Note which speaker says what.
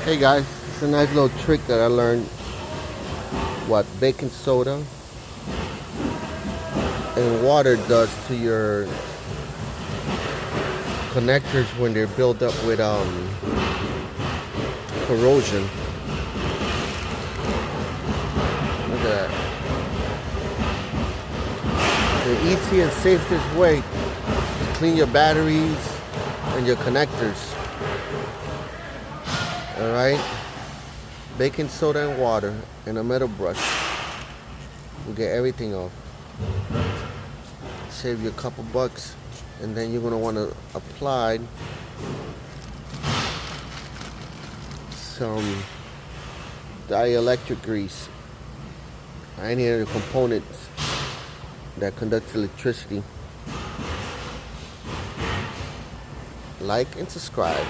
Speaker 1: Hey guys, it's a nice little trick that I learned what baking soda and water does to your connectors when they're built up with corrosion. Look at that. The easy and safest way to clean your batteries and your connectors. Alright? Baking soda and water and a metal brush will get everything off. Save you a couple bucks, and then you're going to want to apply some dielectric grease, any of the components that conduct electricity. Like and subscribe.